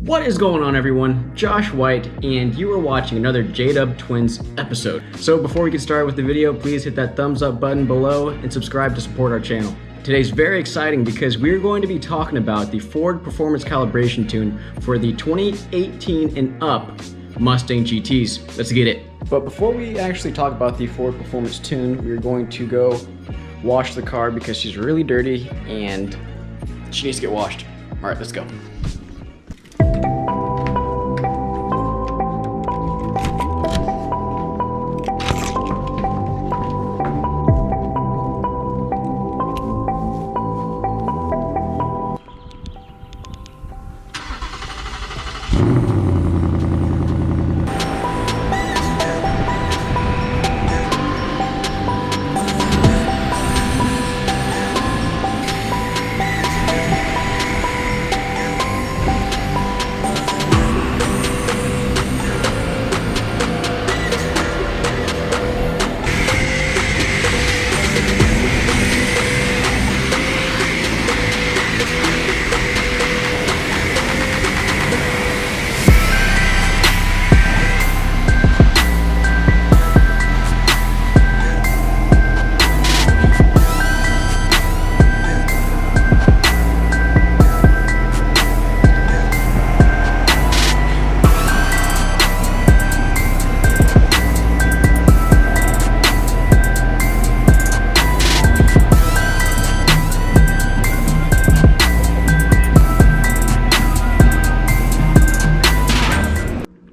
What is going on, everyone? Josh White, and you are watching another J-Dub Twins episode. So before we get started with the video, please hit that thumbs up button below and subscribe to support our channel. Today's very exciting because we're going to be talking about the Ford Performance Calibration tune for the 2018 and up Mustang GTs. Let's get it. But before we actually talk about the Ford Performance tune, we're going to go wash the car because she's really dirty and she needs to get washed. All right, let's go.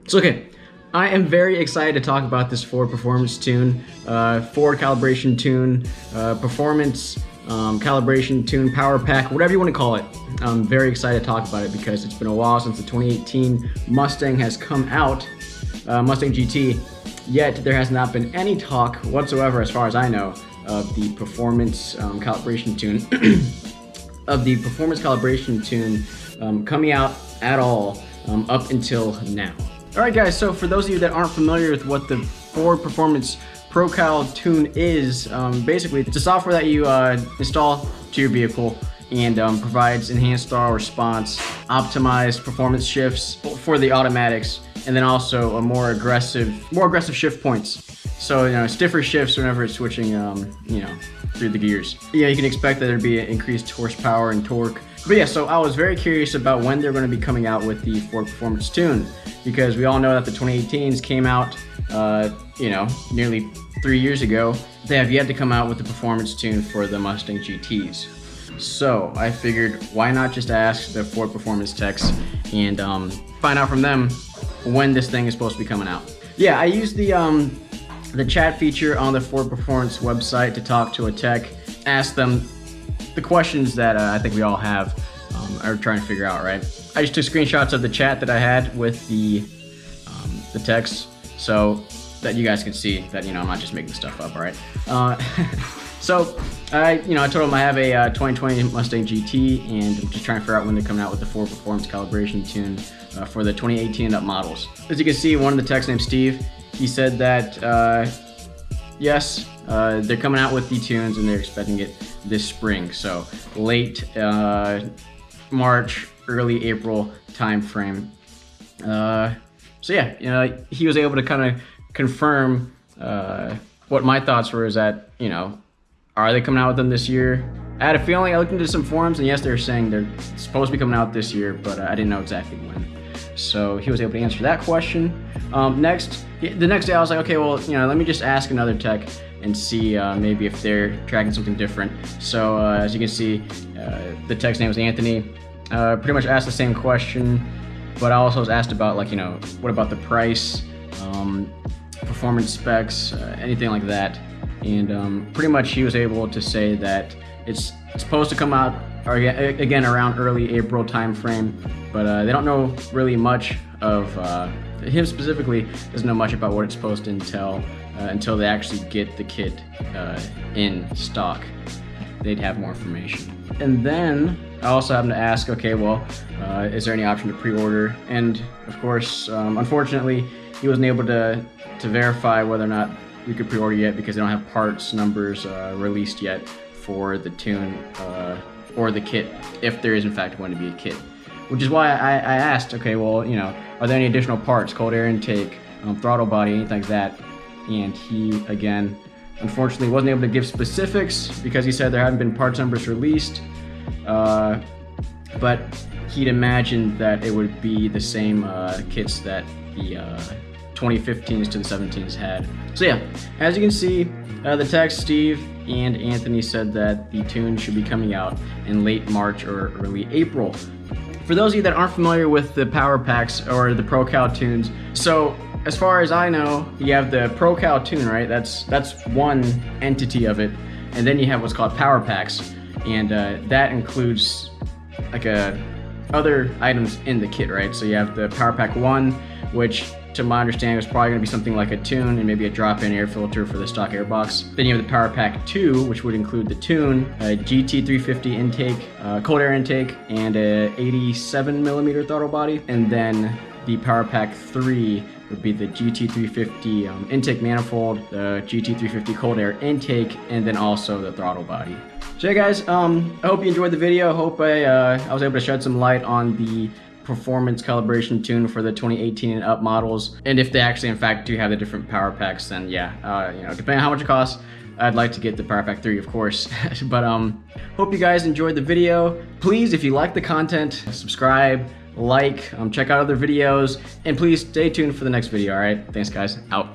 So okay, I am very excited to talk about this Ford Performance tune, Ford Calibration tune, Performance Calibration tune, Power Pack, whatever you want to call it. I'm very excited to talk about it because it's been a while since the 2018 Mustang has come out, Mustang GT, yet there has not been any talk whatsoever, as far as I know, of the Performance Calibration tune, coming out at all up until now. Alright guys, so for those of you that aren't familiar with what the Ford Performance Procal tune is, basically it's a software that you install to your vehicle and provides enhanced throttle response, optimized performance shifts for the automatics, and then also a more aggressive shift points. So stiffer shifts whenever it's switching through the gears. Yeah, you can expect that there'd be increased horsepower and torque. But yeah, so I was very curious about when they're going to be coming out with the Ford Performance tune, because we all know that the 2018s came out, nearly 3 years ago. They have yet to come out with the performance tune for the Mustang GTs. So I figured, why not just ask the Ford Performance techs and find out from them when this thing is supposed to be coming out. Yeah, I used the chat feature on the Ford Performance website to talk to a tech, ask them the questions that I think we all have, are trying to figure out, right? I just took screenshots of the chat that I had with the text, so that you guys can see that I'm not just making stuff up, all right? So I told them I have a 2020 Mustang GT, and I'm just trying to figure out when they're coming out with the Ford Performance Calibration tune for the 2018 and up models. As you can see, one of the techs named Steve, he said that yes, they're coming out with the tunes and they're expecting it this spring, so late March, early April time frame. So yeah, he was able to kind of confirm what my thoughts were, is that are they coming out with them this year? I had a feeling. I looked into some forums, and yes, they're saying they're supposed to be coming out this year, but I didn't know exactly when. So he was able to answer that question. The next day I was like, okay, well, let me just ask another tech and see maybe if they're tracking something different. So as you can see, the tech's name was Anthony. Pretty much asked the same question, but I also was asked about what about the price, performance specs, anything like that. And pretty much he was able to say that it's supposed to come out again around early April time frame, but they don't know really much of him specifically doesn't know much about what it's supposed to entail until they actually get the kit in stock. They'd have more information. And then I also happened to ask, okay, well, is there any option to pre-order? And of course, unfortunately, he wasn't able to verify whether or not we could pre-order yet because they don't have parts numbers released yet for the tune or the kit, if there is in fact going to be a kit. which is why I asked, okay, well, you know, are there any additional parts, cold air intake, throttle body, anything like that? And he, again, unfortunately wasn't able to give specifics because he said there haven't been parts numbers released, but he'd imagined that it would be the same kits that the 2015s to the 17s had. So yeah, as you can see, the techs Steve and Anthony said that the tune should be coming out in late March or early April. For those of you that aren't familiar with the power packs or the Procal tunes, so as far as I know, you have the Procal tune, right? That's one entity of it, and then you have what's called power packs, and that includes like other items in the kit, right? So you have the Power Pack 1, which to my understanding is probably going to be something like a tune and maybe a drop-in air filter for the stock airbox. Then you have the Power Pack 2, which would include the tune, a GT350 intake, cold air intake, and a 87mm throttle body. And then the Power Pack 3 would be the GT350 intake manifold, the GT350 cold air intake, and then also the throttle body. So yeah guys, I hope you enjoyed the video. I hope I was able to shed some light on the performance calibration tune for the 2018 and up models. And if they actually in fact do have the different power packs, then yeah, you know, depending on how much it costs, I'd like to get the Power Pack 3, of course. But hope you guys enjoyed the video. Please, if you like the content, subscribe, like, check out other videos, and please stay tuned for the next video, alright? Thanks guys, out.